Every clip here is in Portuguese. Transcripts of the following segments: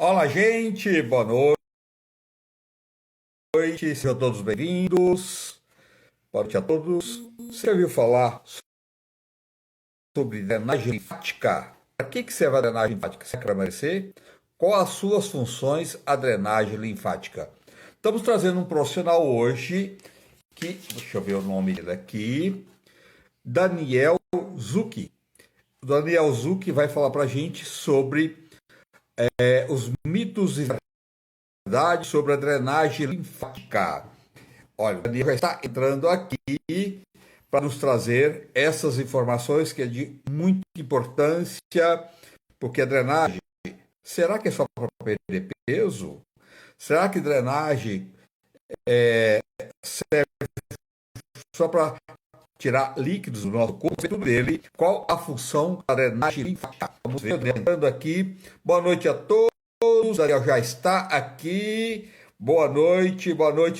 Olá, gente, boa noite, sejam todos bem-vindos. Boa noite a todos. Você ouviu falar sobre drenagem linfática? Para que serve a drenagem linfática? Você quer emagrecer? Qual as suas funções, a drenagem linfática? Estamos trazendo um profissional hoje que, deixa eu ver o nome dele aqui, Daniel Zucchi. O Daniel Zucchi vai falar para a gente sobre os mitos e verdades sobre a drenagem linfática. Olha, o Daniel já está entrando aqui para nos trazer essas informações que é de muita importância, porque a drenagem, será que é só para perder peso? Será que drenagem serve só para tirar líquidos do nosso corpo? Tudo dele. Qual a função da drenagem linfática? Vamos ver, entrando aqui. Boa noite a todos. O Daniel já está aqui. Boa noite,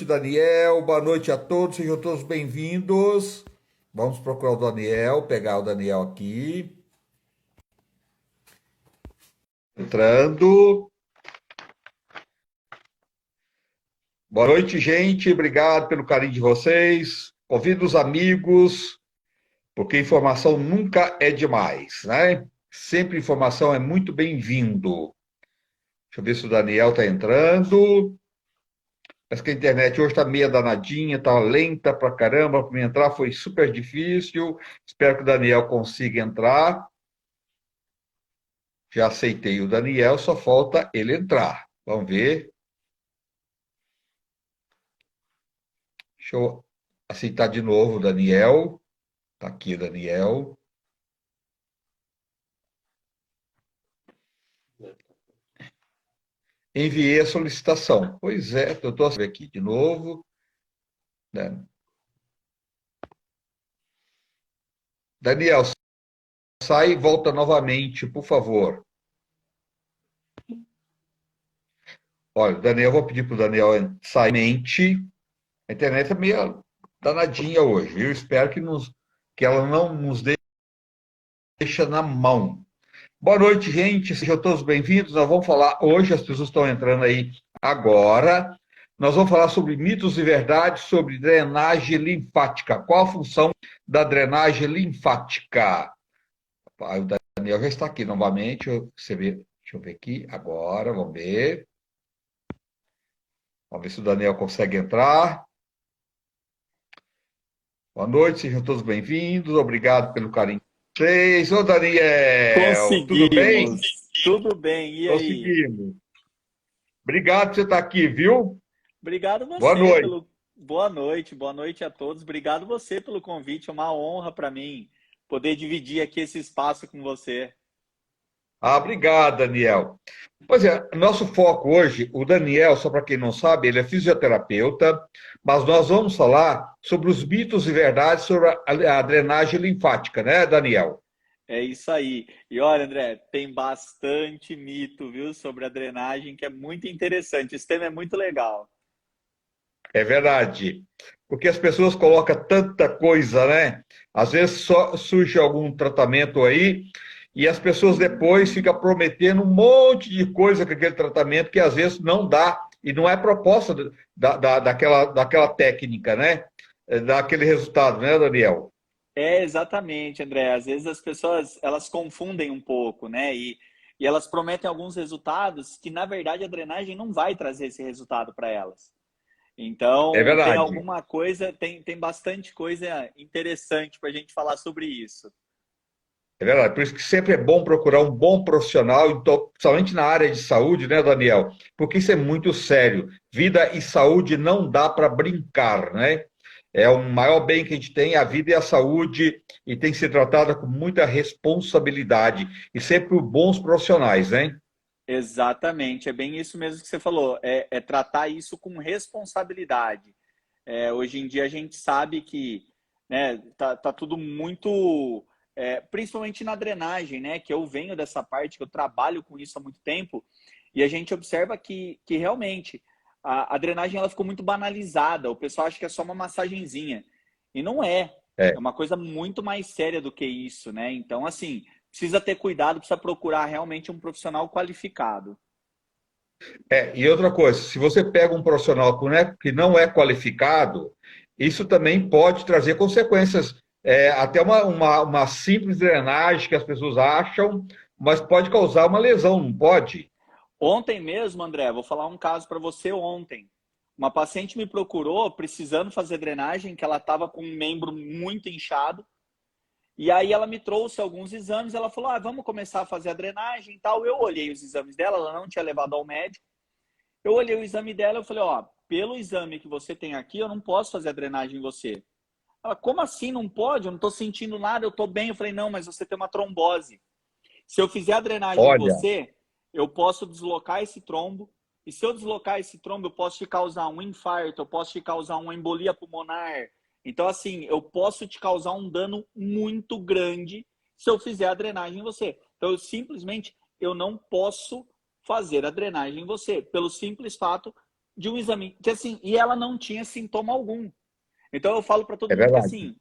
Daniel. Boa noite a todos, sejam todos bem-vindos. Vamos procurar o Daniel, pegar o Daniel aqui. Entrando. Boa noite, gente. Obrigado pelo carinho de vocês. Convido os amigos, porque informação nunca é demais, né? Sempre informação é muito bem-vindo. Deixa eu ver se o Daniel está entrando. Parece que a internet hoje está meio danadinha, está lenta pra caramba. Para mim entrar foi super difícil. Espero que o Daniel consiga entrar. Já aceitei o Daniel, só falta ele entrar. Vamos ver. Deixa eu aceitar de novo o Daniel. Está aqui, Daniel. Enviei a solicitação. Pois é, eu estou aqui de novo, né? Daniel, sai e volta novamente, por favor. Olha, Daniel, vou pedir para o Daniel sair mente. A internet é meio danadinha hoje. Eu espero que ela não nos deixe na mão. Boa noite, gente. Sejam todos bem-vindos. Nós vamos falar hoje, as pessoas estão entrando aí agora. Nós vamos falar sobre mitos e verdades sobre drenagem linfática. Qual a função da drenagem linfática? O Daniel já está aqui novamente. Deixa eu ver aqui agora. Vamos ver. Vamos ver se o Daniel consegue entrar. Boa noite, sejam todos bem-vindos. Obrigado pelo carinho de vocês. Ô, Daniel, tudo bem? Conseguimos. Tudo bem. E aí? Conseguimos. Obrigado por você estar aqui, viu? Obrigado Boa você noite. pelo boa noite a todos. Obrigado você pelo convite. É uma honra para mim poder dividir aqui esse espaço com você. Obrigado, Daniel. Pois é, nosso foco hoje, o Daniel, só para quem não sabe, ele é fisioterapeuta, mas nós vamos falar sobre os mitos e verdades sobre a drenagem linfática, né, Daniel? É isso aí. E olha, André, tem bastante mito, viu, sobre a drenagem, que é muito interessante. Esse tema é muito legal. É verdade. Porque as pessoas colocam tanta coisa, né? Às vezes só surge algum tratamento aí e as pessoas depois ficam prometendo um monte de coisa com aquele tratamento que às vezes não dá e não é proposta daquela técnica, né? Daquele resultado, né, Daniel? É, exatamente, André. Às vezes as pessoas elas confundem um pouco, né? E elas prometem alguns resultados que, na verdade, a drenagem não vai trazer esse resultado para elas. É Então, tem verdade. alguma coisa, tem bastante coisa interessante para a gente falar sobre isso. É verdade. Por isso que sempre é bom procurar um bom profissional, então, principalmente na área de saúde, né, Daniel? Porque isso é muito sério. Vida e saúde não dá para brincar, né? É o maior bem que a gente tem, a vida e a saúde, e tem que ser tratada com muita responsabilidade e sempre por bons profissionais, né? Exatamente, é bem isso mesmo que você falou. É tratar isso com responsabilidade. Hoje em dia a gente sabe que, né, tá tudo muito, principalmente na drenagem, né, que eu venho dessa parte, que eu trabalho com isso há muito tempo, e a gente observa que realmente a drenagem ela ficou muito banalizada. O pessoal acha que é só uma massagenzinha, e não é. É, É uma coisa muito mais séria do que isso, né? Então, assim, precisa ter cuidado, precisa procurar realmente um profissional qualificado. E outra coisa, se você pega um profissional que não é qualificado, isso também pode trazer consequências. Até uma simples drenagem que as pessoas acham, mas pode causar uma lesão, não pode? Ontem mesmo, André, vou falar um caso para você ontem. Uma paciente me procurou precisando fazer drenagem, que ela estava com um membro muito inchado. E aí ela me trouxe alguns exames, ela falou, vamos começar a fazer a drenagem e tal. Eu olhei os exames dela, ela não tinha levado ao médico. Eu olhei o exame dela e falei, pelo exame que você tem aqui, eu não posso fazer a drenagem em você. Ela, como assim não pode? Eu não estou sentindo nada, eu estou bem. Eu falei, não, mas você tem uma trombose. Se eu fizer a drenagem em Olha, você, eu posso deslocar esse trombo. E se eu deslocar esse trombo, eu posso te causar um infarto, eu posso te causar uma embolia pulmonar. Então, assim, eu posso te causar um dano muito grande se eu fizer a drenagem em você. Então, eu não posso fazer a drenagem em você, pelo simples fato de um exame. Que, assim, e ela não tinha sintoma algum. Então, eu falo para todo é mundo que, verdade. assim,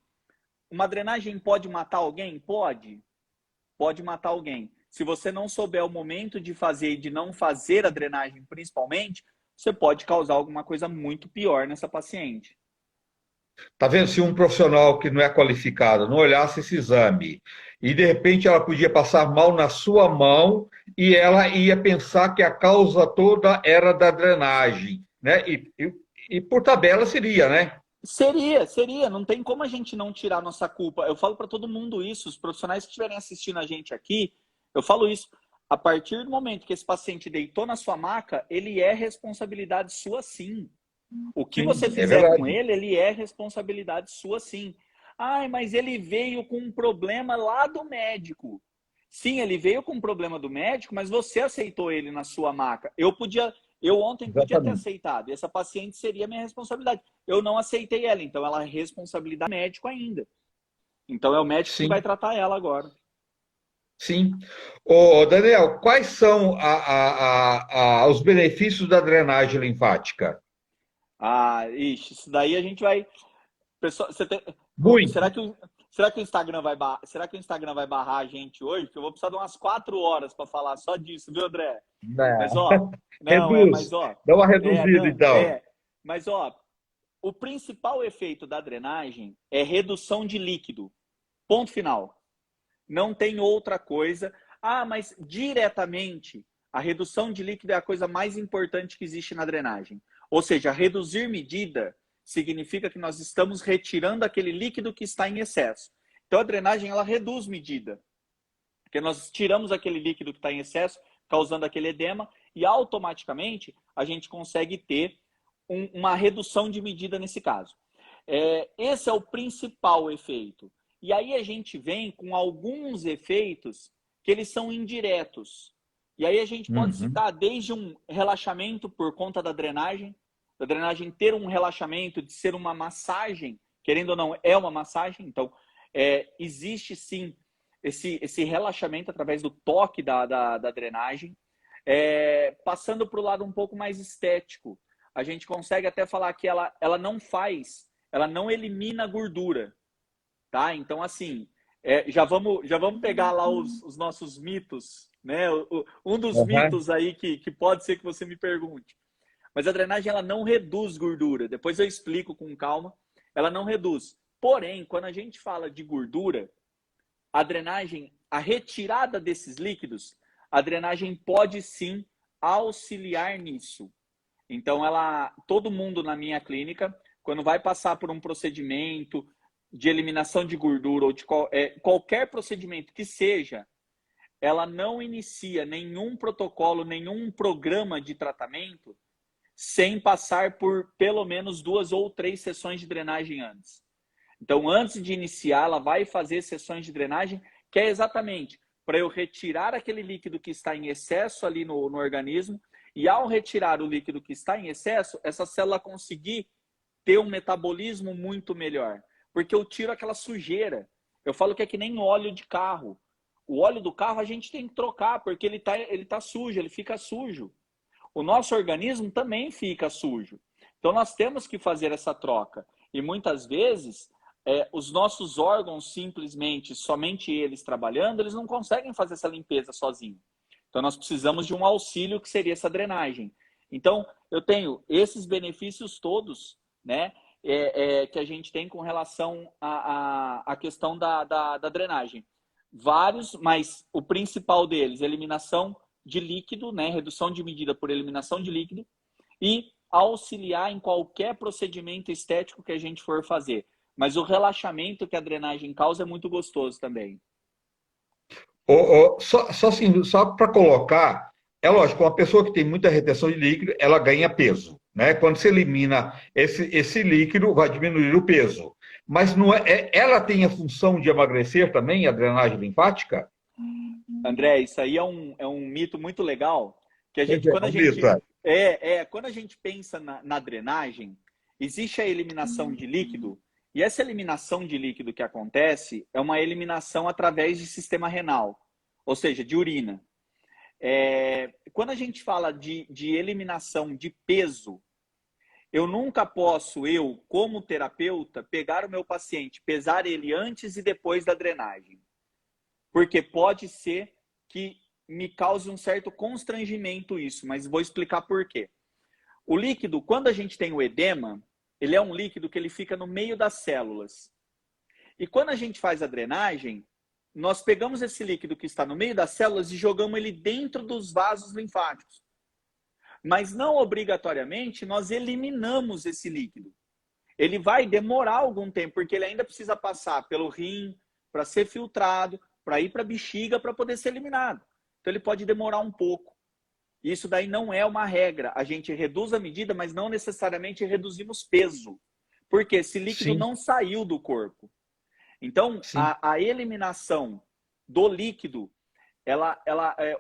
uma drenagem pode matar alguém? Pode matar alguém. Se você não souber o momento de fazer e de não fazer a drenagem, principalmente, você pode causar alguma coisa muito pior nessa paciente. Tá vendo? Se um profissional que não é qualificado não olhasse esse exame e de repente ela podia passar mal na sua mão e ela ia pensar que a causa toda era da drenagem, né? E por tabela seria, né? Seria. Não tem como a gente não tirar nossa culpa. Eu falo para todo mundo isso, os profissionais que estiverem assistindo a gente aqui, eu falo isso. A partir do momento que esse paciente deitou na sua maca, ele é responsabilidade sua sim. O que Sim, você é fizer com verdade. ele é responsabilidade sua sim. Ai, mas ele veio com um problema lá do médico. Sim, ele veio com um problema do médico, mas você aceitou ele na sua maca. Eu ontem podia ter Exatamente. aceitado. E essa paciente seria minha responsabilidade. Eu não aceitei ela, então ela é responsabilidade do médico ainda. Então é o médico que vai Sim, tratar ela agora. sim. Ô, Daniel, quais são os benefícios da drenagem linfática? Isso daí a gente vai. Pessoal, Muito. será que o Instagram será que o Instagram vai barrar a gente hoje? Porque eu vou precisar de umas 4 horas para falar só disso, viu, André? Mas Né? não, Reduz. Dá uma reduzida, não, então. mas o principal efeito da drenagem é redução de líquido. Ponto final. Não tem outra coisa. Mas diretamente, a redução de líquido é a coisa mais importante que existe na drenagem. Ou seja, reduzir medida significa que nós estamos retirando aquele líquido que está em excesso. Então a drenagem ela reduz medida, porque nós tiramos aquele líquido que está em excesso, causando aquele edema, e automaticamente a gente consegue ter uma redução de medida nesse caso. Esse é o principal efeito. E aí a gente vem com alguns efeitos que eles são indiretos. E aí a gente pode Uhum. citar desde um relaxamento por conta da drenagem ter um relaxamento, de ser uma massagem, querendo ou não, é uma massagem. Então, existe sim esse relaxamento através do toque da drenagem. Passando para o lado um pouco mais estético, a gente consegue até falar que ela não elimina gordura, tá? Então, assim, já vamos pegar lá os nossos mitos, né? Um dos Uhum. mitos aí que pode ser que você me pergunte. Mas a drenagem, ela não reduz gordura. Depois eu explico com calma. Ela não reduz. Porém, quando a gente fala de gordura, a drenagem, a retirada desses líquidos, a drenagem pode sim auxiliar nisso. Então, todo mundo na minha clínica, quando vai passar por um procedimento de eliminação de gordura ou de qualquer procedimento que seja, ela não inicia nenhum protocolo, nenhum programa de tratamento sem passar por pelo menos 2 ou 3 sessões de drenagem antes. Então, antes de iniciar, ela vai fazer sessões de drenagem, que é exatamente para eu retirar aquele líquido que está em excesso ali no organismo, e ao retirar o líquido que está em excesso, essa célula conseguir ter um metabolismo muito melhor. Porque eu tiro aquela sujeira. Eu falo que é que nem óleo de carro. O óleo do carro a gente tem que trocar, porque ele tá sujo, ele fica sujo. O nosso organismo também fica sujo. Então nós temos que fazer essa troca. E muitas vezes os nossos órgãos simplesmente, somente eles trabalhando, eles não conseguem fazer essa limpeza sozinhos. Então, nós precisamos de um auxílio que seria essa drenagem. Então, eu tenho esses benefícios todos, né, que a gente tem com relação à questão da drenagem. Vários, mas o principal deles, eliminação de líquido, né, redução de medida por eliminação de líquido e auxiliar em qualquer procedimento estético que a gente for fazer. Mas o relaxamento que a drenagem causa é muito gostoso também. Só para colocar, é lógico, uma pessoa que tem muita retenção de líquido, ela ganha peso, né? Quando você elimina esse líquido, vai diminuir o peso. Mas não ela tem a função de emagrecer também, a drenagem linfática? André, isso aí é um mito muito legal, que a gente, É um mito, quando a gente pensa na drenagem, existe a eliminação de líquido, e essa eliminação de líquido que acontece é uma eliminação através de sistema renal, ou seja, de urina. Quando a gente fala de eliminação de peso, eu nunca posso, como terapeuta, pegar o meu paciente, pesar ele antes e depois da drenagem. Porque pode ser que me cause um certo constrangimento isso, mas vou explicar por quê. O líquido, quando a gente tem o edema, ele é um líquido que ele fica no meio das células. E quando a gente faz a drenagem, nós pegamos esse líquido que está no meio das células e jogamos ele dentro dos vasos linfáticos. Mas não obrigatoriamente nós eliminamos esse líquido. Ele vai demorar algum tempo, porque ele ainda precisa passar pelo rim para ser filtrado, para ir para a bexiga para poder ser eliminado. Então ele pode demorar um pouco. Isso daí não é uma regra. A gente reduz a medida, mas não necessariamente reduzimos peso. Porque esse líquido não saiu do corpo. Então, a eliminação do líquido,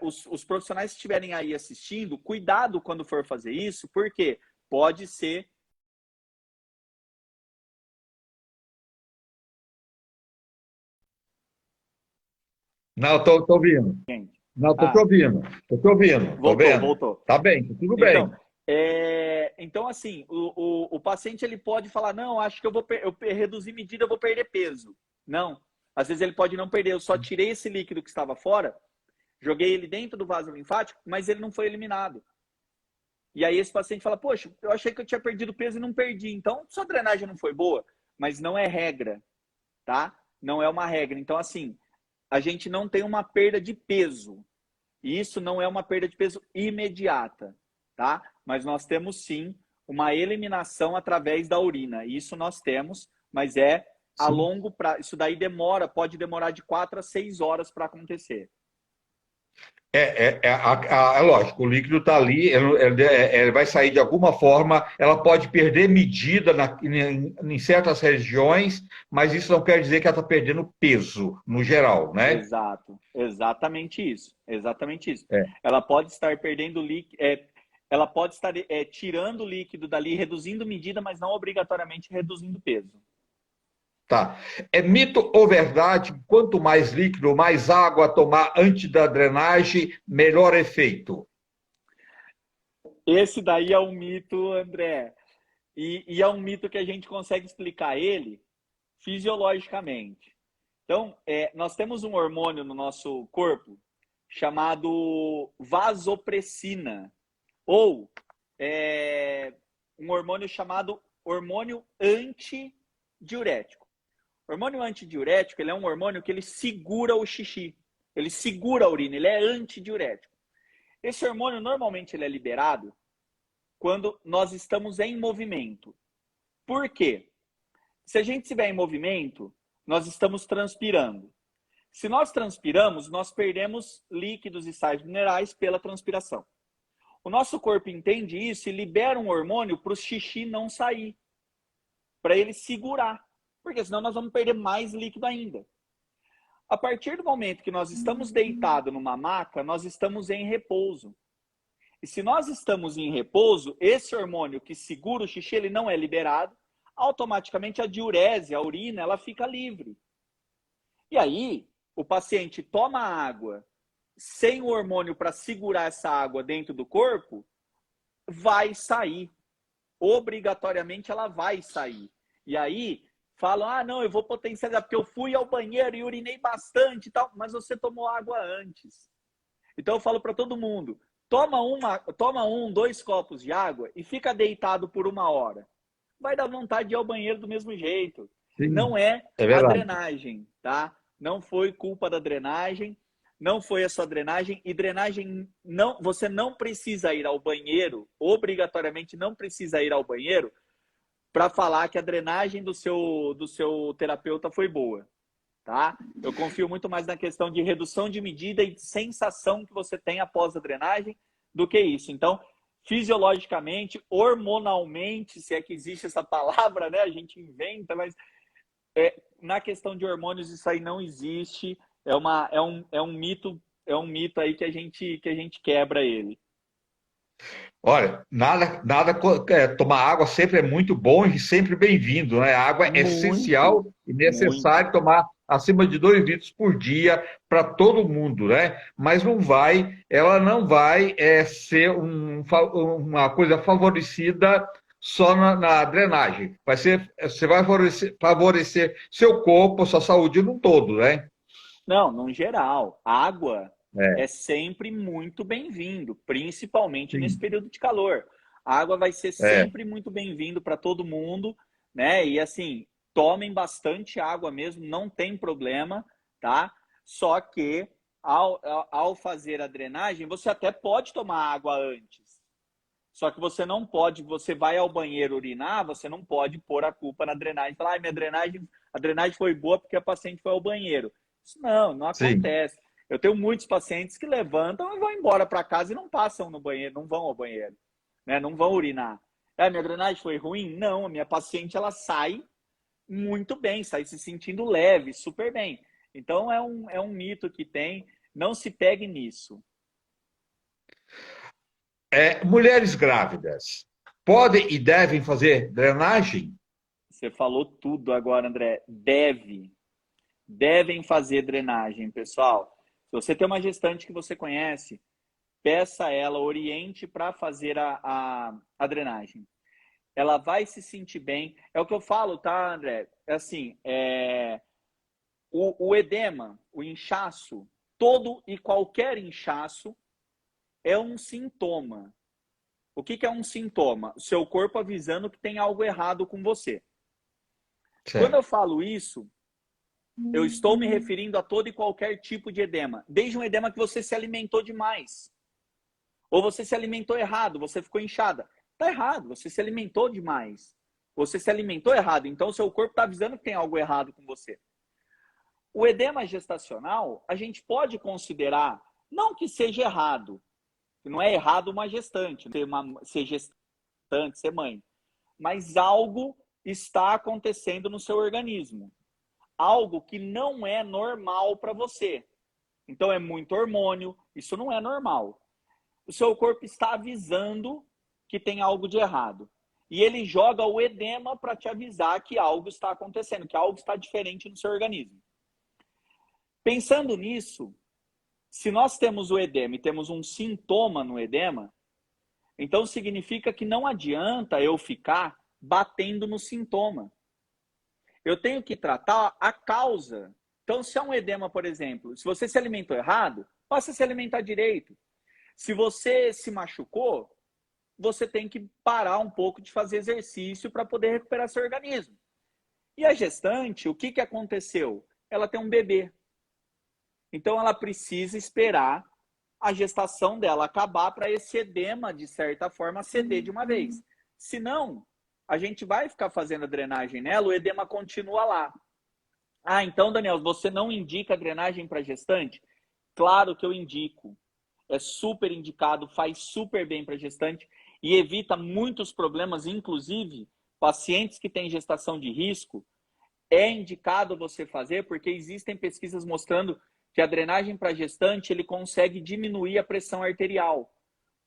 os profissionais que estiverem aí assistindo, cuidado quando for fazer isso, porque pode ser... Não, estou ouvindo. Não, estou te ouvindo. Estou te ouvindo. Voltou. Tá bem, tudo bem. Então, assim, o paciente ele pode falar, não, acho que eu reduzir medida, eu vou perder peso. Não. Às vezes ele pode não perder. Eu só tirei esse líquido que estava fora, joguei ele dentro do vaso linfático, mas ele não foi eliminado. E aí esse paciente fala, poxa, eu achei que eu tinha perdido peso e não perdi. Então, sua drenagem não foi boa. Mas não é regra, tá? Não é uma regra. Então, assim, a gente não tem uma perda de peso. E isso não é uma perda de peso imediata, tá? Mas nós temos sim uma eliminação através da urina. Isso nós temos, mas a longo prazo. Isso daí pode demorar de 4 a 6 horas para acontecer. É lógico, o líquido está ali, ele vai sair de alguma forma, ela pode perder medida em certas regiões, mas isso não quer dizer que ela está perdendo peso, no geral, né? Exato, exatamente isso. Ela pode estar perdendo líquido, ela pode estar tirando o líquido dali, reduzindo medida, mas não obrigatoriamente reduzindo peso. Tá. É mito ou verdade? Quanto mais líquido, mais água tomar antes da drenagem, melhor efeito? Esse daí é um mito, André. E é um mito que a gente consegue explicar ele fisiologicamente. Então, nós temos um hormônio no nosso corpo chamado vasopressina, ou um hormônio chamado hormônio antidiurético. O hormônio antidiurético, ele é um hormônio que ele segura o xixi, ele segura a urina, ele é antidiurético. Esse hormônio, normalmente, ele é liberado quando nós estamos em movimento. Por quê? Se a gente estiver em movimento, nós estamos transpirando. Se nós transpiramos, nós perdemos líquidos e sais minerais pela transpiração. O nosso corpo entende isso e libera um hormônio para o xixi não sair, para ele segurar. Porque senão nós vamos perder mais líquido ainda. A partir do momento que nós estamos deitados numa maca, nós estamos em repouso. E se nós estamos em repouso, esse hormônio que segura o xixi, ele não é liberado, automaticamente a diurese, a urina, ela fica livre. E aí, o paciente toma água sem o hormônio para segurar essa água dentro do corpo, vai sair. Obrigatoriamente ela vai sair. E aí... falam, não, eu vou potencializar, porque eu fui ao banheiro e urinei bastante e tal, mas você tomou água antes. Então eu falo para todo mundo, toma 2 copos de água e fica deitado por 1 hora. Vai dar vontade de ir ao banheiro do mesmo jeito. Sim, Não é é a verdade. drenagem, tá? Não foi culpa da drenagem, não foi a sua drenagem, e drenagem não, você não precisa ir ao banheiro, obrigatoriamente não precisa ir ao banheiro para falar que a drenagem do seu terapeuta foi boa, tá? Eu confio muito mais na questão de redução de medida e de sensação que você tem após a drenagem do que isso. Então, fisiologicamente, hormonalmente, se é que existe essa palavra, né? A gente inventa, mas na questão de hormônios isso aí não existe. É um mito aí que a gente quebra ele. Olha, tomar água sempre é muito bom e sempre bem-vindo, né? A água é essencial Muito, e muito. necessário tomar acima de 2 litros por dia para todo mundo, né? Mas ela não vai ser uma coisa favorecida só na drenagem. Você vai favorecer seu corpo, sua saúde no todo, né? Não, no geral, água É, é sempre muito bem-vindo, principalmente nesse sim, período de calor. A água vai ser é. sempre muito bem-vindo para todo mundo, né? E assim, tomem bastante água mesmo, não tem problema, tá? Só que ao fazer a drenagem, você até pode tomar água antes. Só que você não pode, você vai ao banheiro urinar, você não pode pôr a culpa na drenagem. Falar, a drenagem foi boa porque a paciente foi ao banheiro. Isso não Sim. acontece. Eu tenho muitos pacientes que levantam e vão embora para casa e não passam no banheiro, não vão ao banheiro, né? Não vão urinar. Minha drenagem foi ruim? Não, a minha paciente ela sai muito bem, sai se sentindo leve, super bem. Então é um mito que tem, não se pegue nisso. Mulheres grávidas podem e devem fazer drenagem? Você falou tudo agora, André. Devem fazer drenagem, pessoal. Se você tem uma gestante que você conhece, peça a ela, oriente para fazer a drenagem. Ela vai se sentir bem. É o que eu falo, tá, André? É assim, o edema, o inchaço, todo e qualquer inchaço é um sintoma. O que é um sintoma? O seu corpo avisando que tem algo errado com você. Quando eu Certo. falo isso, eu estou me referindo a todo e qualquer tipo de edema, desde um edema que você se alimentou demais, ou você se alimentou errado, você ficou inchada. Está errado, você se alimentou demais. Você se alimentou errado, então o seu corpo está avisando que tem algo errado com você. O edema gestacional, a gente pode considerar, não que seja errado, que não é errado uma gestante, ser gestante, ser mãe, mas algo está acontecendo no seu organismo. Algo que não é normal para você. Então é muito hormônio, isso não é normal. O seu corpo está avisando que tem algo de errado. E ele joga o edema para te avisar que algo está acontecendo, que algo está diferente no seu organismo. Pensando nisso, se nós temos o edema e temos um sintoma no edema, então significa que não adianta eu ficar batendo no sintoma. Eu tenho que tratar a causa. Então, se é um edema, por exemplo, se você se alimentou errado, passe a se alimentar direito. Se você se machucou, você tem que parar um pouco de fazer exercício para poder recuperar seu organismo. E a gestante, o que aconteceu? Ela tem um bebê. Então, ela precisa esperar a gestação dela acabar para esse edema, de certa forma, ceder de uma vez. Senão, a gente vai ficar fazendo a drenagem nela, o edema continua lá. Então, Daniel, você não indica drenagem para gestante? Claro que eu indico. É super indicado, faz super bem para gestante e evita muitos problemas, inclusive pacientes que têm gestação de risco. É indicado você fazer porque existem pesquisas mostrando que a drenagem para gestante ele consegue diminuir a pressão arterial.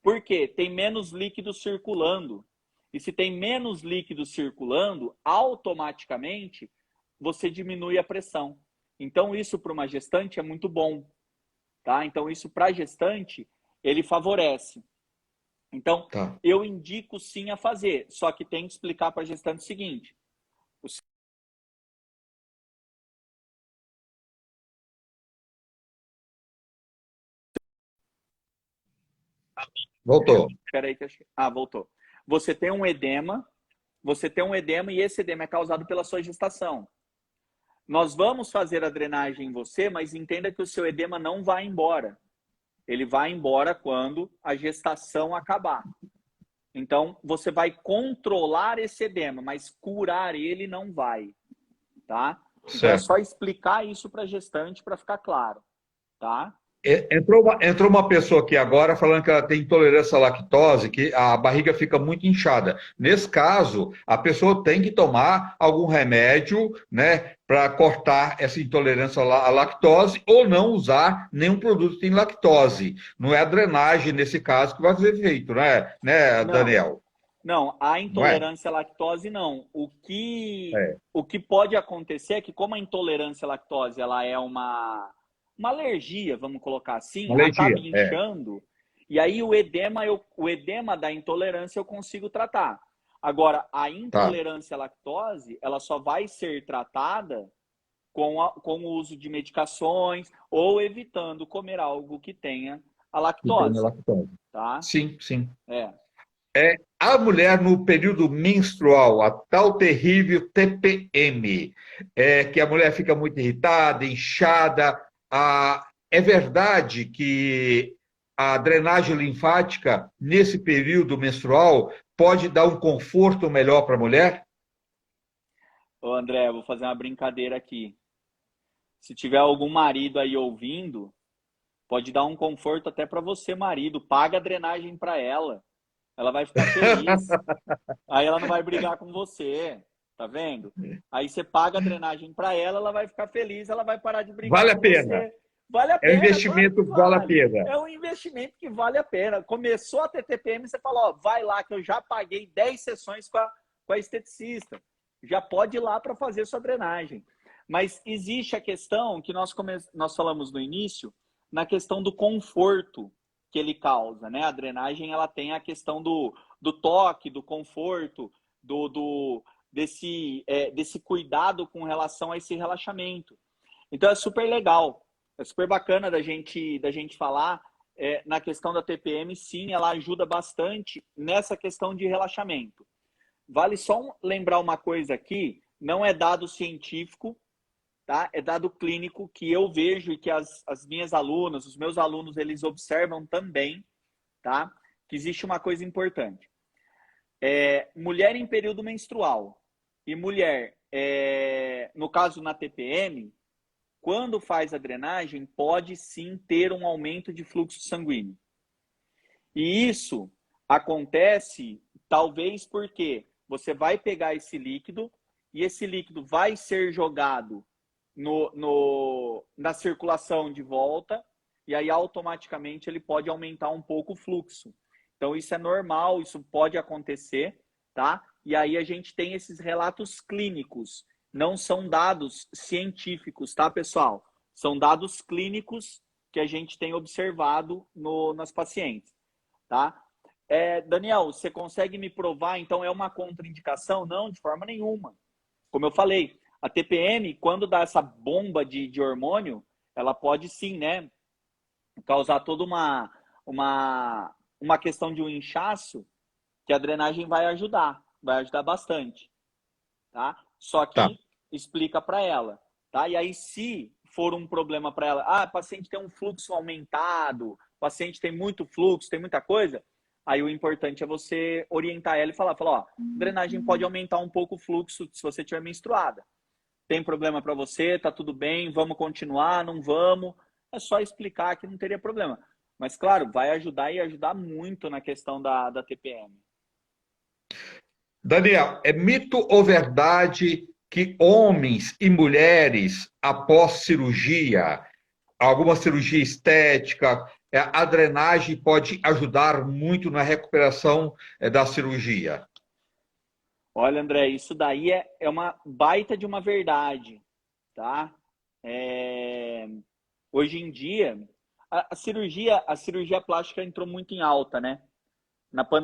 Por quê? Tem menos líquido circulando. E se tem menos líquido circulando, automaticamente você diminui a pressão. Então, isso para uma gestante é muito bom. Tá? Então, isso para a gestante, ele favorece. Então, Tá. eu indico sim a fazer, só que tem que explicar para a gestante o seguinte: Voltou. Espera aí que eu... Ah, voltou. Você tem um edema, e esse edema é causado pela sua gestação. Nós vamos fazer a drenagem em você, mas entenda que o seu edema não vai embora. Ele vai embora quando a gestação acabar. Então, você vai controlar esse edema, mas curar ele não vai, tá? Então, é só Certo. explicar isso para a gestante para ficar claro, tá? Entrou uma pessoa aqui agora falando que ela tem intolerância à lactose, que a barriga fica muito inchada. Nesse caso, a pessoa tem que tomar algum remédio, né, para cortar essa intolerância à lactose ou não usar nenhum produto que tem lactose. Não é a drenagem, nesse caso, que vai fazer efeito, né, Não, Daniel? não, a Não é? intolerância à lactose não. É. O que pode acontecer é que como a intolerância à lactose ela é uma alergia, vamos colocar assim, Uma acaba alergia. É. inchando, e aí o edema da intolerância eu consigo tratar. Agora, a Tá. intolerância à lactose, ela só vai ser tratada com o uso de medicações ou evitando comer algo que tenha a Que tem lactose, lactose. tá? Sim, sim. É. A mulher no período menstrual, a tal terrível TPM, que a mulher fica muito irritada, inchada. É verdade que a drenagem linfática, nesse período menstrual, pode dar um conforto melhor para a mulher? Ô André, vou fazer uma brincadeira aqui. Se tiver algum marido aí ouvindo, pode dar um conforto até para você, marido. Paga a drenagem para ela. Ela vai ficar feliz. Aí ela não vai brigar com você. Tá vendo? Aí você paga a drenagem para ela, ela vai ficar feliz, ela vai parar de brigar Vale a com pena. você. Vale a É um pena, claro que investimento que vale a vale. pena. É um investimento que vale a pena. Começou a ter TPM, você fala, ó, vai lá que eu já paguei 10 sessões com a esteticista. Já pode ir lá para fazer sua drenagem. Mas existe a questão que nós falamos no início, na questão do conforto que ele causa, né? A drenagem ela tem a questão do toque, do conforto, desse cuidado com relação a esse relaxamento. Então é super legal, é super bacana da gente falar na questão da TPM, sim, ela ajuda bastante nessa questão de relaxamento. Vale só lembrar uma coisa aqui, não é dado científico, tá? É dado clínico que eu vejo e que as minhas alunas, os meus alunos, eles observam também, tá? Que existe uma coisa importante. Mulher em período menstrual e mulher, no caso na TPM, quando faz a drenagem, pode sim ter um aumento de fluxo sanguíneo. E isso acontece talvez porque você vai pegar esse líquido e esse líquido vai ser jogado na circulação de volta e aí automaticamente ele pode aumentar um pouco o fluxo. Então isso é normal, isso pode acontecer, tá? E aí a gente tem esses relatos clínicos, não são dados científicos, tá, pessoal? São dados clínicos que a gente tem observado nas pacientes, tá? Daniel, você consegue me provar, então é uma contraindicação? Não, de forma nenhuma. Como eu falei, a TPM, quando dá essa bomba de hormônio, ela pode sim, né, causar toda uma questão de um inchaço que a drenagem vai ajudar bastante, tá? Só Tá. que explica para ela, tá? E aí se for um problema para ela, a paciente tem um fluxo aumentado, o paciente tem muito fluxo, tem muita coisa, aí o importante é você orientar ela e falar, ó, drenagem pode aumentar um pouco o fluxo se você estiver menstruada. Tem problema para você? Tá tudo bem? Vamos continuar? Não vamos? É só explicar que não teria problema. Mas, claro, vai ajudar e ajudar muito na questão da TPM. Daniel, é mito ou verdade que homens e mulheres, após cirurgia, alguma cirurgia estética, a drenagem pode ajudar muito na recuperação da cirurgia? Olha, André, isso daí é uma baita de uma verdade, tá? É, Hoje em dia, a cirurgia plástica entrou muito em alta, né?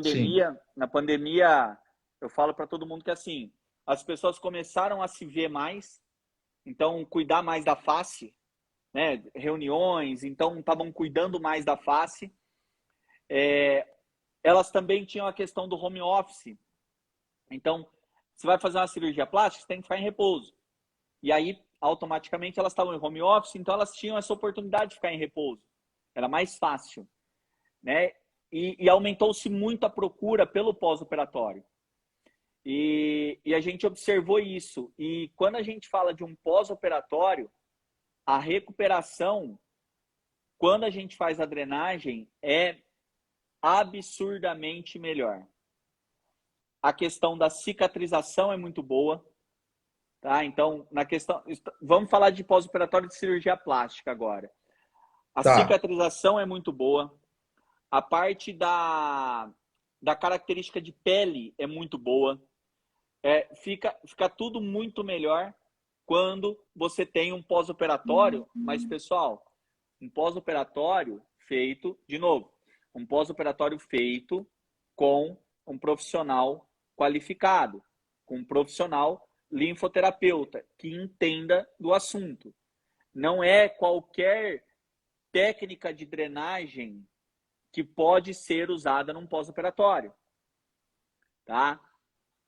Sim, Na pandemia, eu falo para todo mundo que assim, as pessoas começaram a se ver mais, então cuidar mais da face, né? Reuniões, então estavam cuidando mais da face. Elas também tinham a questão do home office. Então, você vai fazer uma cirurgia plástica, você tem que ficar em repouso. E aí, automaticamente, elas estavam em home office, então elas tinham essa oportunidade de ficar em repouso. Era mais fácil, né? E aumentou-se muito a procura pelo pós-operatório. E a gente observou isso. E quando a gente fala de um pós-operatório, a recuperação, quando a gente faz a drenagem, é absurdamente melhor. A questão da cicatrização é muito boa, tá? Então, na questão, vamos falar de pós-operatório de cirurgia plástica agora. A Tá. cicatrização é muito boa. A parte da característica de pele é muito boa. Fica tudo muito melhor quando você tem um pós-operatório. Mas, pessoal, um pós-operatório feito, de novo, um pós-operatório feito com um profissional qualificado, com um profissional linfoterapeuta que entenda do assunto. Não é qualquer técnica de drenagem que pode ser usada num pós-operatório, tá?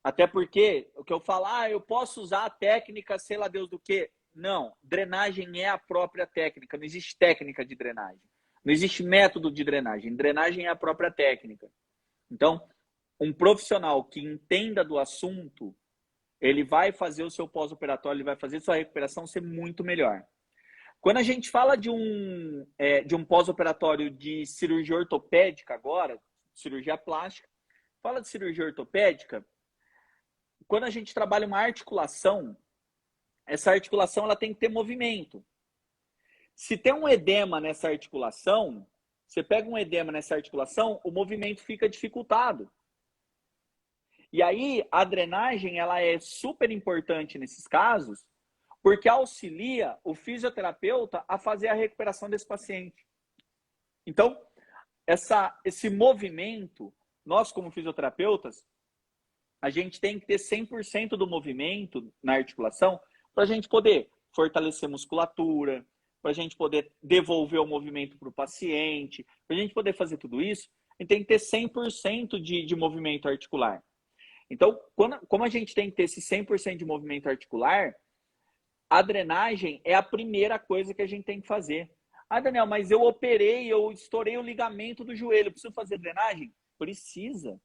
Até porque, o que eu falo, eu posso usar a técnica, sei lá Deus do que. Não, drenagem é a própria técnica, não existe técnica de drenagem. Não existe método de drenagem. Drenagem é a própria técnica. Então, um profissional que entenda do assunto, ele vai fazer o seu pós-operatório, ele vai fazer a sua recuperação ser muito melhor. Quando a gente fala de um pós-operatório de cirurgia ortopédica agora, cirurgia plástica, fala de cirurgia ortopédica, quando a gente trabalha uma articulação, essa articulação ela tem que ter movimento. Se tem um edema nessa articulação, você pega um edema nessa articulação, o movimento fica dificultado. E aí, a drenagem ela é super importante nesses casos, porque auxilia o fisioterapeuta a fazer a recuperação desse paciente. Então, esse movimento, nós como fisioterapeutas, a gente tem que ter 100% do movimento na articulação para a gente poder fortalecer musculatura, para a gente poder devolver o movimento para o paciente, para a gente poder fazer tudo isso, a gente tem que ter 100% de movimento articular. Então, como a gente tem que ter esse 100% de movimento articular, a drenagem é a primeira coisa que a gente tem que fazer. Daniel, mas eu operei, eu estourei o ligamento do joelho, preciso fazer drenagem? Precisa.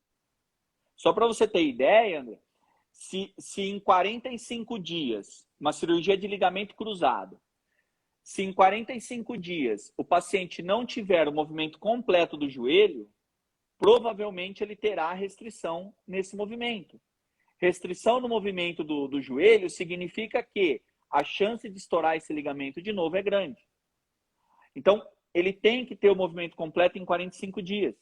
Só para você ter ideia, André, se em 45 dias, uma cirurgia de ligamento cruzado, se em 45 dias o paciente não tiver o movimento completo do joelho, provavelmente ele terá restrição nesse movimento. Restrição no movimento do joelho significa que a chance de estourar esse ligamento de novo é grande. Então, ele tem que ter o movimento completo em 45 dias.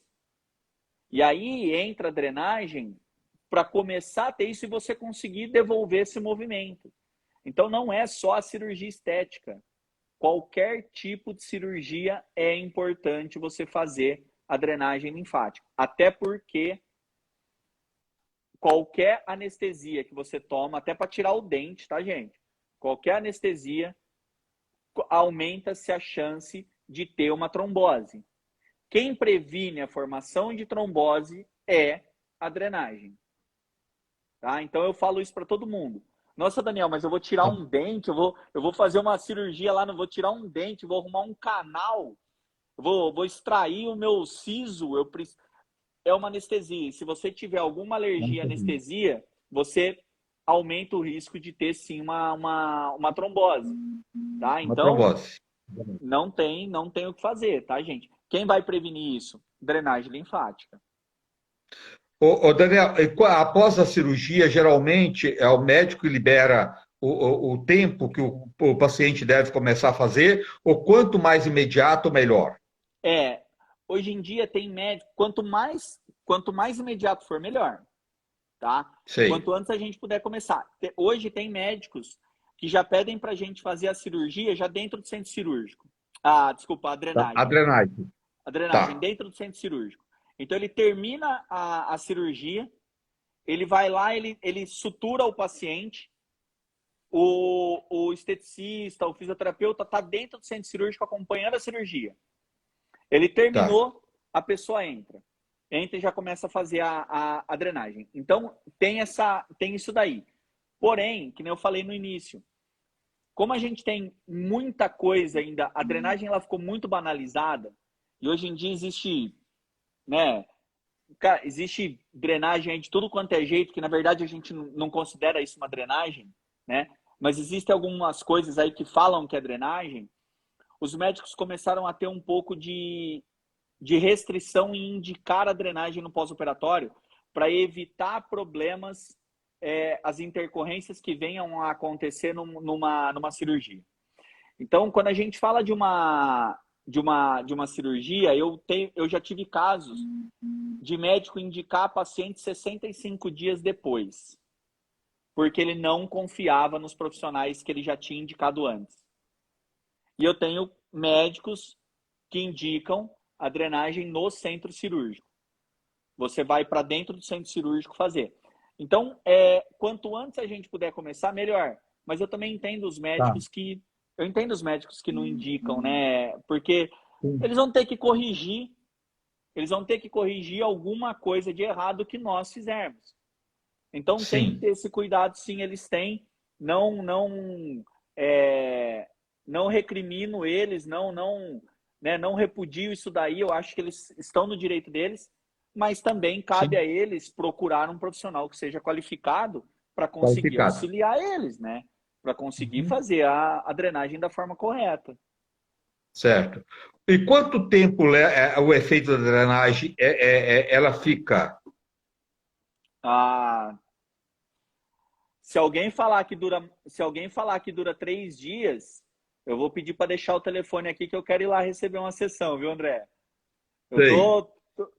E aí entra a drenagem para começar a ter isso e você conseguir devolver esse movimento. Então, não é só a cirurgia estética. Qualquer tipo de cirurgia é importante você fazer a drenagem linfática. Até porque qualquer anestesia que você toma, até para tirar o dente, tá, gente? Qualquer anestesia aumenta-se a chance de ter uma trombose. Quem previne a formação de trombose é a drenagem. Tá? Então eu falo isso para todo mundo. Nossa, Daniel, mas eu vou tirar um dente, eu vou fazer uma cirurgia lá, não vou tirar um dente, vou arrumar um canal, vou extrair o meu siso, é uma anestesia. Se você tiver alguma alergia à anestesia, você aumenta o risco de ter sim uma trombose. Tá? Uma Então, trombose. não tem o que fazer, tá, gente? Quem vai prevenir isso? Drenagem linfática. Daniel, após a cirurgia, geralmente é o médico que libera o tempo que o paciente deve começar a fazer, ou quanto mais imediato, melhor? Hoje em dia tem médico, quanto mais imediato for, melhor, tá? Sei. Quanto antes a gente puder começar. Hoje tem médicos que já pedem para a gente fazer a cirurgia já dentro do centro cirúrgico. Desculpa, a A drenagem. drenagem. A drenagem Tá. dentro do centro cirúrgico. Então ele termina a cirurgia, ele vai lá, ele sutura o paciente, o esteticista, o fisioterapeuta está dentro do centro cirúrgico acompanhando a cirurgia. Ele Tá. terminou a pessoa entra e já começa a fazer a drenagem. Então, tem isso daí. Porém, que nem eu falei no início, como a gente tem muita coisa ainda, a drenagem ela ficou muito banalizada, e hoje em dia existe, né, cara, existe drenagem aí de tudo quanto é jeito, que na verdade a gente não considera isso uma drenagem, né? Mas existem algumas coisas aí que falam que é drenagem. Os médicos começaram a ter um pouco de restrição em indicar a drenagem no pós-operatório para evitar problemas, as intercorrências que venham a acontecer numa cirurgia. Então, quando a gente fala de uma cirurgia, eu já tive casos de médico indicar paciente 65 dias depois, porque ele não confiava nos profissionais que ele já tinha indicado antes. E eu tenho médicos que indicam a drenagem no centro cirúrgico. Você vai para dentro do centro cirúrgico fazer. Então, quanto antes a gente puder começar, melhor. Mas eu também entendo os médicos que... Eu entendo os médicos que não indicam, né? Porque eles vão ter que corrigir. Eles vão ter que corrigir alguma coisa de errado que nós fizermos. Então, tem que ter esse cuidado, sim, eles têm. Não recrimino eles, não repudio isso daí. Eu acho que eles estão no direito deles, mas também cabe a eles procurar um profissional que seja qualificado para conseguir auxiliar eles, né? Para conseguir fazer a drenagem da forma correta. Certo. E quanto tempo o efeito da drenagem ela fica? Se alguém falar que dura 3 dias, eu vou pedir para deixar o telefone aqui que eu quero ir lá receber uma sessão, viu, André?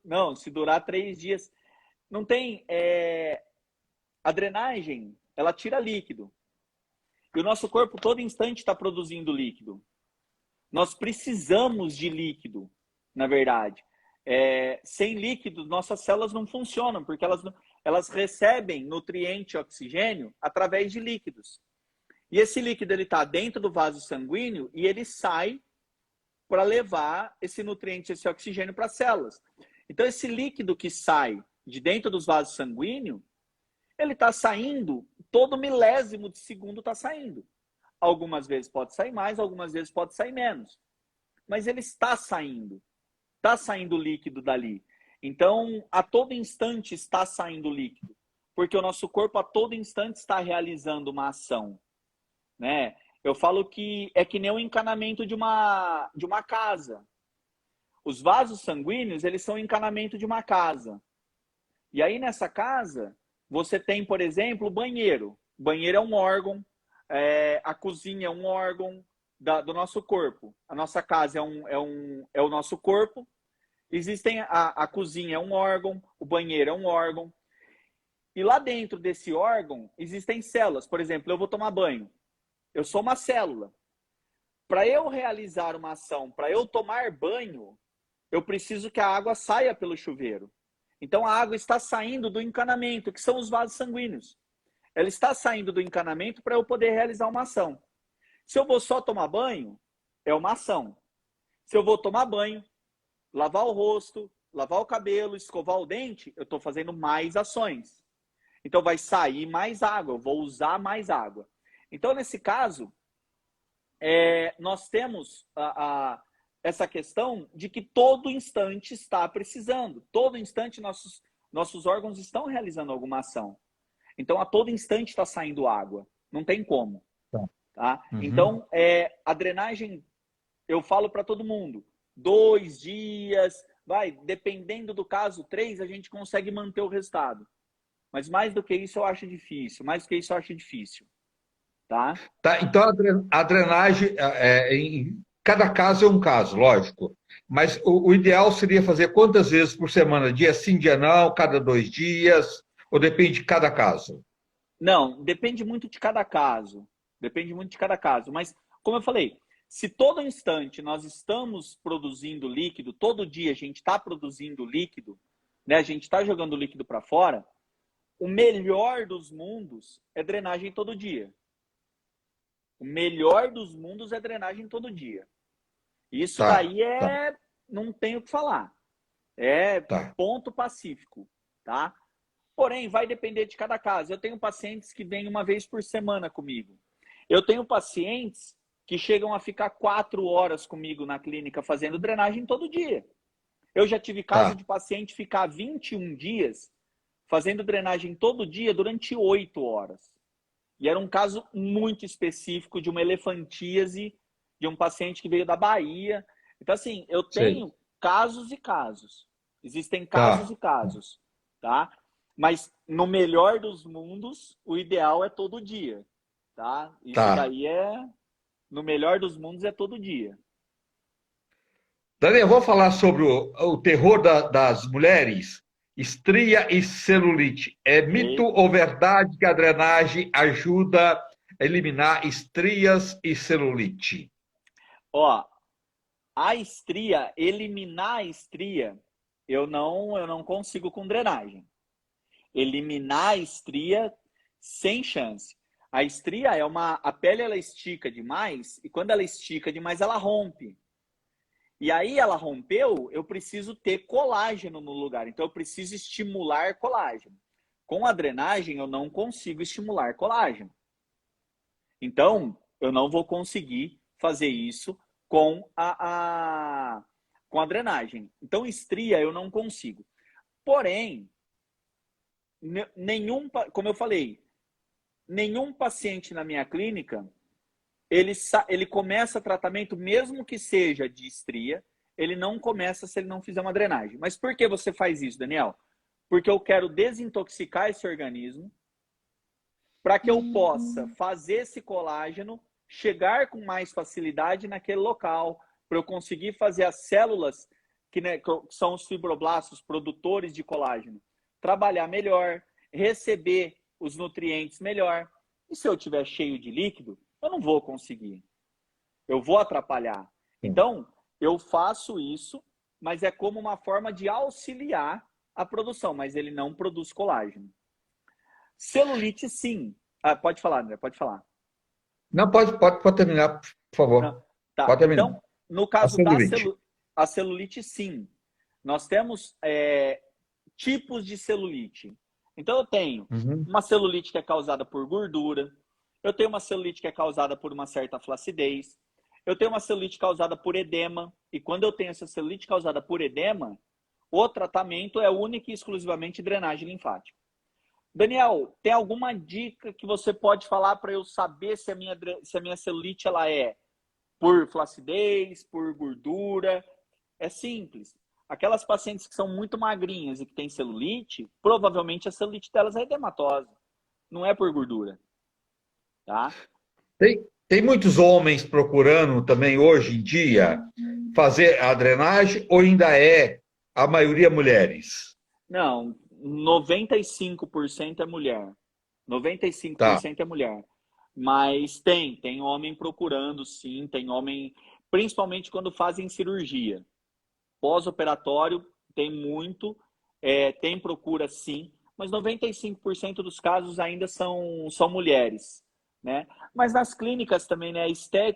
Não, se durar 3 dias, não tem. A drenagem, ela tira líquido. E o nosso corpo todo instante está produzindo líquido. Nós precisamos de líquido, na verdade. Sem líquido, nossas células não funcionam, porque elas recebem nutriente e oxigênio através de líquidos. E esse líquido está dentro do vaso sanguíneo e ele sai para levar esse nutriente, esse oxigênio para as células. Então, esse líquido que sai de dentro dos vasos sanguíneos, ele está saindo, todo milésimo de segundo está saindo. Algumas vezes pode sair mais, algumas vezes pode sair menos. Mas ele está saindo. Está saindo líquido dali. Então, a todo instante está saindo líquido. Porque o nosso corpo a todo instante está realizando uma ação. Né? Eu falo que é que nem o encanamento de uma casa. Os vasos sanguíneos, eles são o encanamento de uma casa. E aí, nessa casa, você tem, por exemplo, o banheiro. O banheiro é um órgão, a cozinha é um órgão do nosso corpo. A nossa casa é o nosso corpo. Existem a cozinha é um órgão, o banheiro é um órgão. E lá dentro desse órgão, existem células. Por exemplo, eu vou tomar banho. Eu sou uma célula. Para eu realizar uma ação, para eu tomar banho, eu preciso que a água saia pelo chuveiro. Então, a água está saindo do encanamento, que são os vasos sanguíneos. Ela está saindo do encanamento para eu poder realizar uma ação. Se eu vou só tomar banho, é uma ação. Se eu vou tomar banho, lavar o rosto, lavar o cabelo, escovar o dente, eu estou fazendo mais ações. Então, vai sair mais água, eu vou usar mais água. Então, nesse caso, nós temos essa questão de que todo instante está precisando. Todo instante nossos órgãos estão realizando alguma ação. Então, a todo instante está saindo água. Não tem como. Tá? Então, a drenagem, eu falo para todo mundo, 2 dias, dependendo do caso, 3, a gente consegue manter o resultado. Mas mais do que isso eu acho difícil. Tá? Então, a drenagem, em cada caso é um caso, lógico. Mas o ideal seria fazer quantas vezes por semana? Dia sim, dia não, cada 2 dias? Ou depende de cada caso? Não, depende muito de cada caso. Mas, como eu falei, se todo instante nós estamos produzindo líquido, todo dia a gente está produzindo líquido, né? A gente está jogando líquido para fora, o melhor dos mundos é drenagem todo dia. O melhor dos mundos é drenagem todo dia. Isso daí não tem o que falar. É Tá. ponto pacífico, tá? Porém, vai depender de cada caso. Eu tenho pacientes que vêm uma vez por semana comigo. Eu tenho pacientes que chegam a ficar 4 horas comigo na clínica fazendo drenagem todo dia. Eu já tive caso Tá. de paciente ficar 21 dias fazendo drenagem todo dia durante 8 horas. E era um caso muito específico de uma elefantíase de um paciente que veio da Bahia. Então, assim, eu Sei. tenho casos e casos. Existem casos Tá. e casos, tá? Mas no melhor dos mundos, o ideal é todo dia, tá? Isso Tá. daí é, no melhor dos mundos é todo dia. Daniel, vou falar sobre o terror das mulheres, estria e celulite. É mito E, ou verdade que a drenagem ajuda a eliminar estrias e celulite? ó, a estria, eliminar a estria, eu não consigo com drenagem. Eliminar a estria sem chance. A estria é a pele ela estica demais e quando ela estica demais ela rompe. E aí ela rompeu, eu preciso ter colágeno no lugar. Então eu preciso estimular colágeno. Com a drenagem eu não consigo estimular colágeno. Então eu não vou conseguir fazer isso com com a drenagem. Então estria eu não consigo. Porém, como eu falei, nenhum paciente na minha clínica, ele começa tratamento, mesmo que seja de estria, ele não começa se ele não fizer uma drenagem. Mas por que você faz isso, Daniel? Porque eu quero desintoxicar esse organismo para que eu possa fazer esse colágeno chegar com mais facilidade naquele local, para eu conseguir fazer as células, que são os fibroblastos produtores de colágeno, trabalhar melhor, receber os nutrientes melhor. E se eu estiver cheio de líquido, eu não vou conseguir. Eu vou atrapalhar. Então, eu faço isso, mas é como uma forma de auxiliar a produção, mas ele não produz colágeno. Celulite, sim. Ah, pode falar, André, pode falar. Não, pode terminar, por Não. favor. Tá, Pode terminar. então, no A caso da celulite. a celulite, sim. Nós temos tipos de celulite. Então, eu tenho Uhum. uma celulite que é causada por gordura, eu tenho uma celulite que é causada por uma certa flacidez, eu tenho uma celulite causada por edema, e quando eu tenho essa celulite causada por edema, o tratamento é único e exclusivamente drenagem linfática. Daniel, tem alguma dica que você pode falar para eu saber se a minha celulite ela é por flacidez, por gordura? É simples. Aquelas pacientes que são muito magrinhas e que têm celulite, provavelmente a celulite delas é edematosa, não é por gordura, tá? Tem muitos homens procurando também hoje em dia fazer a drenagem ou ainda é a maioria mulheres? Não, 95% é mulher. noventa e cinco por Tá. cento é mulher. Mas tem homem procurando, sim, tem homem, principalmente quando fazem cirurgia. Pós-operatório tem muito, tem procura sim, mas 95% dos casos ainda são mulheres, né? Mas nas clínicas também, né,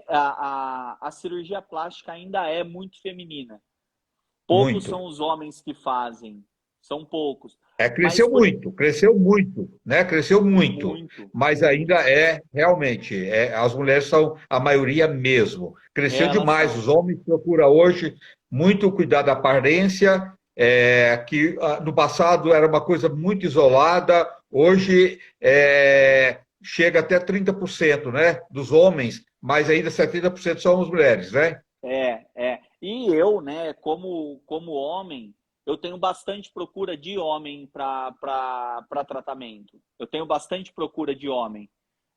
a cirurgia plástica ainda é muito feminina. Poucos Muito. são os homens que fazem, são poucos. É, Mas por cresceu muito, né? Cresceu muito, muito, mas ainda muito. é realmente, as mulheres são a maioria mesmo. Cresceu Elas demais. Os são. homens procuram hoje muito cuidar da aparência, que no passado era uma coisa muito isolada, hoje chega até 30%, né? Dos homens, mas ainda 70% são as mulheres, né? É. E eu, né, como homem, eu tenho bastante procura de homem para tratamento. Eu tenho bastante procura de homem,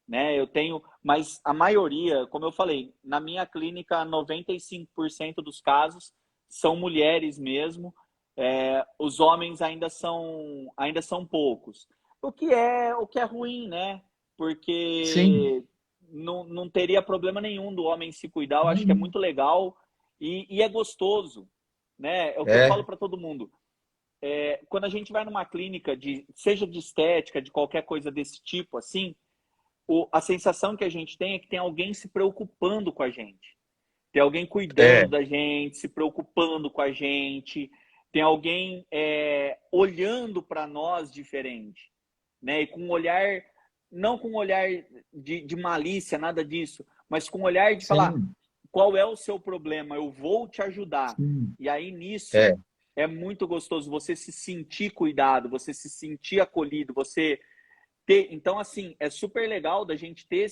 né? Eu tenho, mas a maioria, como eu falei, na minha clínica, 95% dos casos são mulheres mesmo. Os homens ainda são poucos. O que é ruim, né? Sim. Porque não teria problema nenhum do homem se cuidar. Eu acho que é muito legal e é gostoso, né? É o que eu falo É, para todo mundo. Quando a gente vai numa clínica, seja de estética, de qualquer coisa desse tipo, assim, a sensação que a gente tem é que tem alguém se preocupando com a gente. Tem alguém cuidando é. da gente, se preocupando com a gente. tem alguém olhando para nós diferente, né? E com um olhar, não com um olhar de malícia, nada disso, mas com um olhar de falar, Sim, qual é o seu problema? Eu vou te ajudar. sim. E aí nisso É. é muito gostoso você se sentir cuidado, você se sentir acolhido, você ter. Então, assim, é super legal da gente ter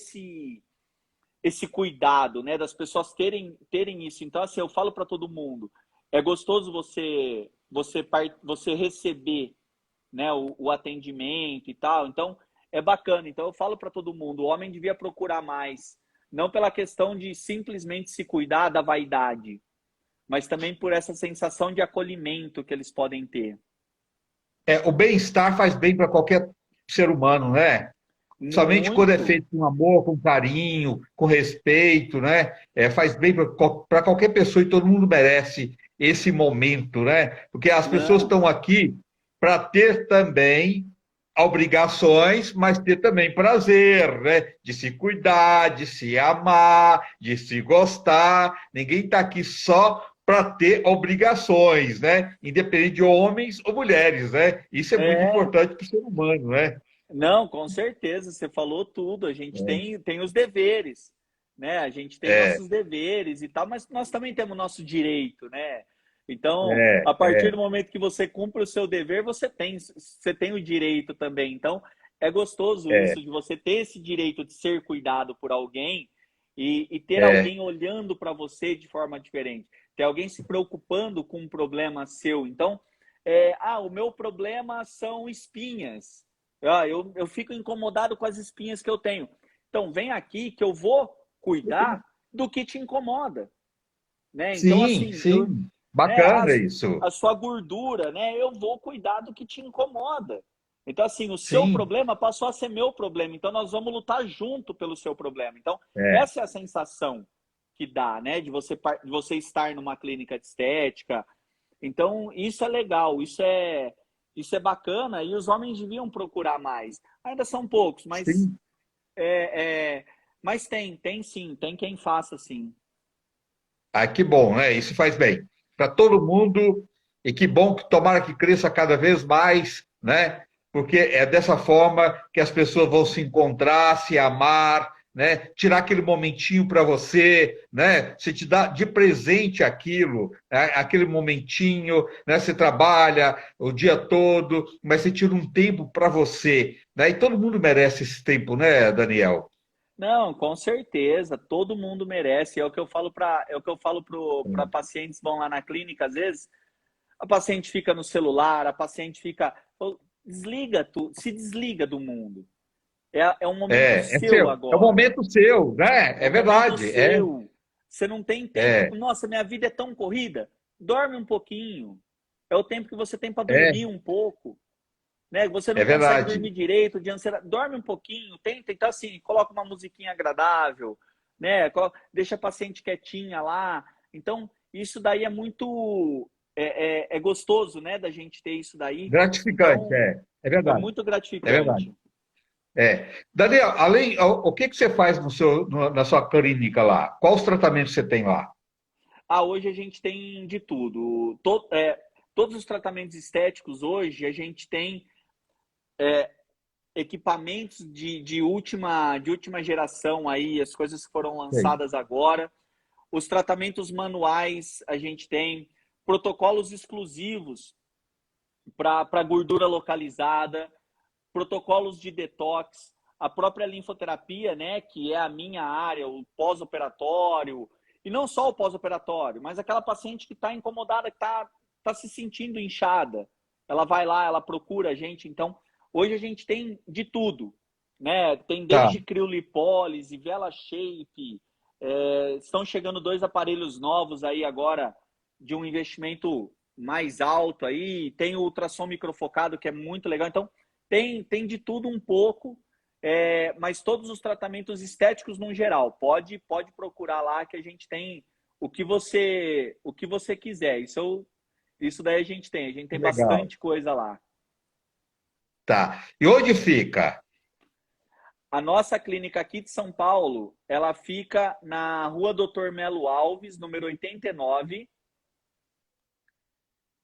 esse cuidado, né? Das pessoas terem isso. Então, assim, eu falo para todo mundo, é gostoso você receber, né, o atendimento e tal. Então, é bacana. Então, eu falo para todo mundo, o homem devia procurar mais, não pela questão de simplesmente se cuidar da vaidade, mas também por essa sensação de acolhimento que eles podem ter. O bem-estar faz bem para qualquer ser humano, né? Somente quando é Muito. feito com amor, com carinho, com respeito, né? Faz bem para qualquer pessoa e todo mundo merece esse momento, né? Porque as pessoas Não. estão aqui para ter também obrigações, mas ter também prazer, né? De se cuidar, de se amar, de se gostar. Ninguém está aqui só para ter obrigações, né? Independente de homens ou mulheres, né? Isso é muito É, importante para o ser humano, né? não, com certeza, você falou tudo. A gente tem os deveres, né? A gente tem É, nossos deveres e tal, mas nós também temos nosso direito, né? Então, é, a partir é, do momento que você cumpre o seu dever, você tem o direito também. Então, é gostoso é, isso de você ter esse direito de ser cuidado por alguém e ter é. alguém olhando para você de forma diferente, ter alguém se preocupando com um problema seu. Então, o meu problema são espinhas. Eu fico incomodado com as espinhas que eu tenho. Então, vem aqui que eu vou cuidar do que te incomoda, né? Então, Sim, assim, sim. né, Bacana isso. a sua gordura, né? Eu vou cuidar do que te incomoda. Então, assim, o seu Sim, problema passou a ser meu problema. Então, nós vamos lutar junto pelo seu problema. Então, é, essa é a sensação que dá, né? De você estar numa clínica de estética. Então, isso é legal, isso é bacana e os homens deviam procurar mais. Ainda são poucos, mas sim. é, é, mas tem sim, tem quem faça sim. Ah, que bom, né? Isso faz bem para todo mundo e que bom que tomara que cresça cada vez mais, né? Porque é dessa forma que as pessoas vão se encontrar, se amar, né? Tirar aquele momentinho para você, né? Você te dá de presente aquilo, né? Aquele momentinho, né? Você trabalha o dia todo, mas você tira um tempo para você, né? E todo mundo merece esse tempo, né, Daniel? Não, com certeza, todo mundo merece. É o que eu falo para pacientes que vão lá na clínica, às vezes, a paciente fica no celular, a paciente fica, pô, se desliga do mundo. É um momento É seu seu, é o agora. momento seu, né? É É um momento verdade, seu. Você não tem tempo. é, Nossa, minha vida é tão corrida. Dorme um pouquinho. É o tempo que você tem para é, dormir um pouco. Né? Você é não consegue verdade. dormir direito de ansiedade. Dorme um pouquinho. Tenta, então, assim, coloca uma musiquinha agradável. Né? Deixa a paciente quietinha lá. Então, isso daí é muito. É gostoso, né? Da gente ter isso daí. Gratificante, Então, é é verdade, muito é verdade. gratificante. Daniel, o que que você faz na sua clínica lá? Quais os tratamentos você tem lá? Hoje a gente tem de tudo. Todos os tratamentos estéticos hoje a gente tem equipamentos de última geração aí, as coisas que foram Sei. lançadas agora. Os tratamentos manuais a gente tem protocolos exclusivos para gordura localizada, protocolos de detox, a própria linfoterapia, né, que é a minha área, o pós-operatório, e não só o pós-operatório, mas aquela paciente que está incomodada, que tá se sentindo inchada. Ela vai lá, ela procura a gente. Então, hoje a gente tem de tudo, né? Tem Tá. desde criolipólise, vela shape, estão chegando 2 aparelhos novos aí agora de um investimento mais alto aí, tem o ultrassom microfocado que é muito legal. Então, tem de tudo um pouco, mas todos os tratamentos estéticos no geral. Pode procurar lá que a gente tem o que você quiser. Isso daí a gente tem Legal. bastante coisa lá. Tá. E onde fica? A nossa clínica aqui de São Paulo, ela fica na Rua Doutor Melo Alves, número 89,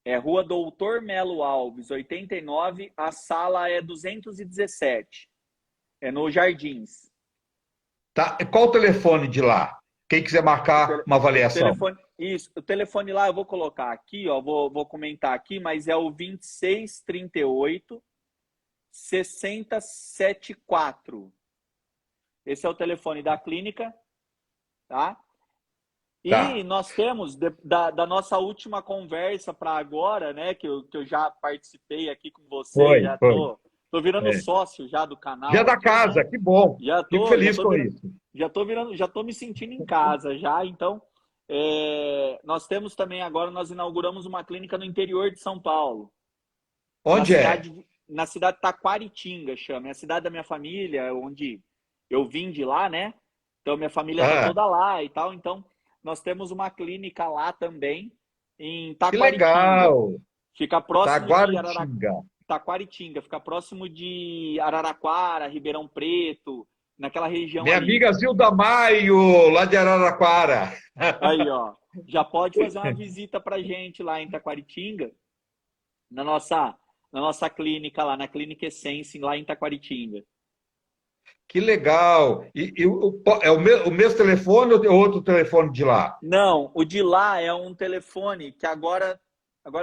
É Rua Doutor Melo Alves, 89, a sala é 217. É no Jardins. Tá? E qual o telefone de lá? Quem quiser marcar uma O avaliação. telefone, isso, o telefone lá eu vou colocar aqui, ó, vou comentar aqui, mas é o 2638 6074. Esse é o telefone da clínica, tá? E Tá. nós temos, da nossa última conversa para agora, né, que eu já participei aqui com você, já Foi. tô virando É. sócio já do Já canal da aqui, casa, né? que bom. Já Fico tô, já feliz tô com virando, isso. já tô me sentindo em casa já, então nós temos também agora, nós inauguramos uma clínica no interior de São Paulo, Onde é? na cidade de Taquaritinga, chama, é a cidade da minha família, onde eu vim de lá, né? Então minha família tá Ah, toda lá e tal, então nós temos uma clínica lá também em que Taquaritinga. legal. Fica próximo de Taguaritinga. Taquaritinga, fica próximo de Araraquara, Ribeirão Preto, naquela região Minha ali. amiga Zilda Maio, lá de Araraquara. Aí, ó, já pode fazer uma visita pra gente lá em Taquaritinga, na nossa, na nossa clínica lá, na Clínica Essence, lá em Taquaritinga. Que legal. É o mesmo telefone ou é outro telefone de lá? Não, o de lá é um telefone que agora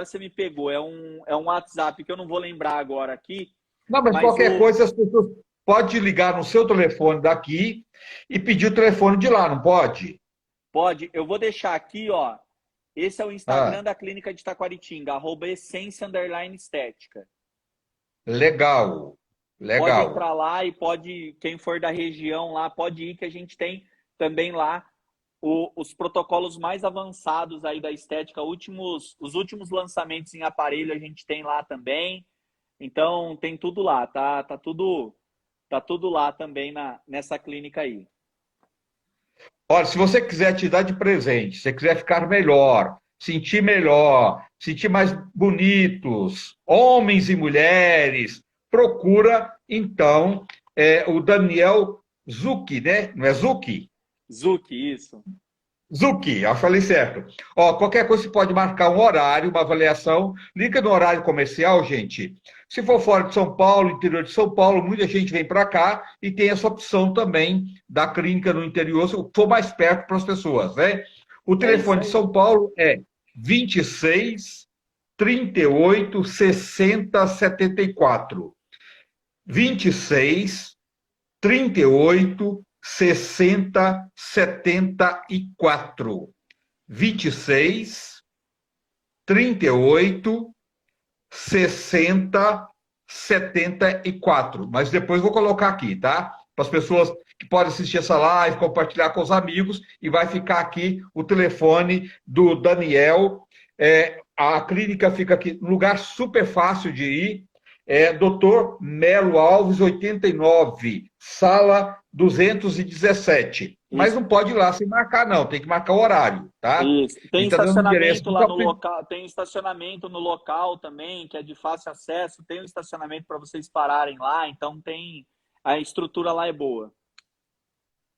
você me pegou, é um WhatsApp que eu não vou lembrar agora aqui, Não, mas mas qualquer coisa as pessoas podem ligar no seu telefone daqui e pedir o telefone de lá, não pode? pode, eu vou deixar aqui, ó. Esse é o Ah, Instagram da Clínica de Taquaritinga, @essência_estética. legal. Pode Legal. entrar lá e pode, quem for da região lá, pode ir, que a gente tem também lá os protocolos mais avançados aí da estética, os últimos lançamentos em aparelho a gente tem lá também. Então tem tudo lá, tá tudo lá também nessa clínica aí. Olha, se você quiser te dar de presente, se você quiser ficar melhor, sentir mais bonitos, homens e mulheres, procura, então, o Daniel Zucchi, né? Não é Zucchi? Zuki, isso. Zucchi, eu falei certo. Ó, qualquer coisa você pode marcar um horário, uma avaliação. Liga no horário comercial, gente. Se for fora de São Paulo, interior de São Paulo, muita gente vem para cá e tem essa opção também da clínica no interior, se for mais perto para as pessoas, né? O É isso telefone de aí. São Paulo é 26 38 60 74. 26 38 60 74. 26 38 60 74. Mas depois vou colocar aqui, tá? Para as pessoas que podem assistir essa live, compartilhar com os amigos, e vai ficar aqui o telefone do Daniel. A clínica fica aqui, um lugar super fácil de ir. Doutor Melo Alves, 89, sala 217. Mas Isso. não pode ir lá sem marcar, não. Tem que marcar o horário, tá? Isso. A Tem gente está dando endereço. estacionamento lá no local, tem estacionamento no local também, que é de fácil acesso, tem um estacionamento para vocês pararem lá, então tem a estrutura lá é boa.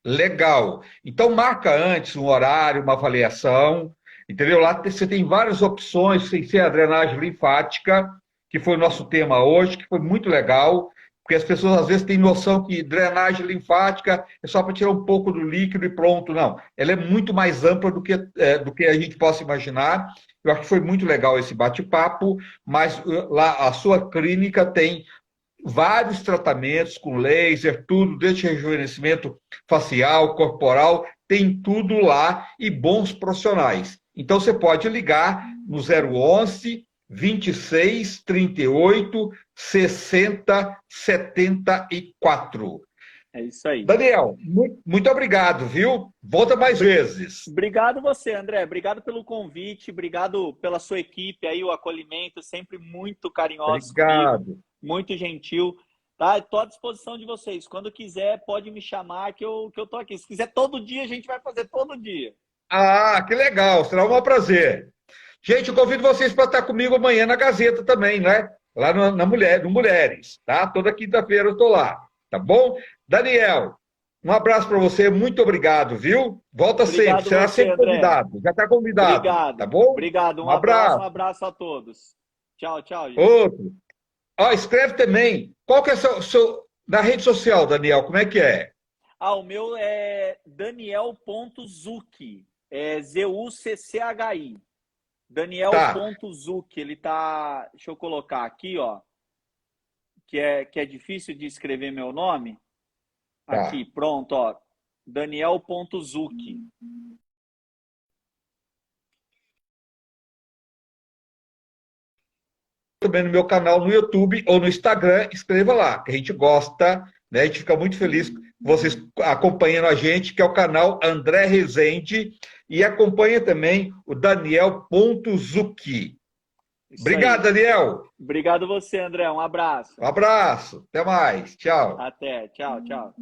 Legal. Então marca antes um horário, uma avaliação, entendeu? Lá você tem várias opções sem ser a drenagem linfática, que foi o nosso tema hoje, que foi muito legal, porque as pessoas às vezes têm noção que drenagem linfática é só para tirar um pouco do líquido e pronto. Não, ela é muito mais ampla do que a gente possa imaginar. Eu acho que foi muito legal esse bate-papo, mas lá a sua clínica tem vários tratamentos com laser, tudo, desde rejuvenescimento facial, corporal, tem tudo lá e bons profissionais. Então você pode ligar no 011 26 38 60 74. É isso aí. Daniel, muito obrigado, viu? Volta mais vezes. Obrigado você, André. Obrigado pelo convite, obrigado pela sua equipe aí, o acolhimento, sempre muito carinhosos comigo, Obrigado. muito gentil. Tá? Estou à disposição de vocês. Quando quiser, pode me chamar que eu tô aqui. Se quiser todo dia, a gente vai fazer todo dia. Ah, que legal, será um prazer. Gente, eu convido vocês para estar comigo amanhã na Gazeta também, né? Lá no Mulheres, tá? Toda quinta-feira eu estou lá, tá bom? Daniel, Um abraço para você, muito obrigado, viu? Volta sempre, Obrigado será você, sempre André. convidado. Já está convidado, tá Obrigado. bom? Obrigado. Um abraço. Um abraço a todos. Tchau, tchau, gente. Outro. Ó, escreve também. Qual que é na rede social, Daniel? Como é que é? Ah, o meu é Daniel.zucchi. É Zucchi. Tá, Daniel.zucchi. Ele tá. Deixa eu colocar aqui, ó. Que é difícil de escrever meu nome. tá. Aqui, pronto, ó. Daniel.zucchi. Também no meu canal no YouTube ou no Instagram, escreva lá, que a gente gosta, né? A gente fica muito feliz com vocês acompanhando a gente, que é o canal André Rezende, e acompanha também o Daniel.zucchi. Isso Obrigado, aí. Daniel. Obrigado você, André. Um abraço. Um abraço. Até mais. Tchau. Até. Tchau, tchau.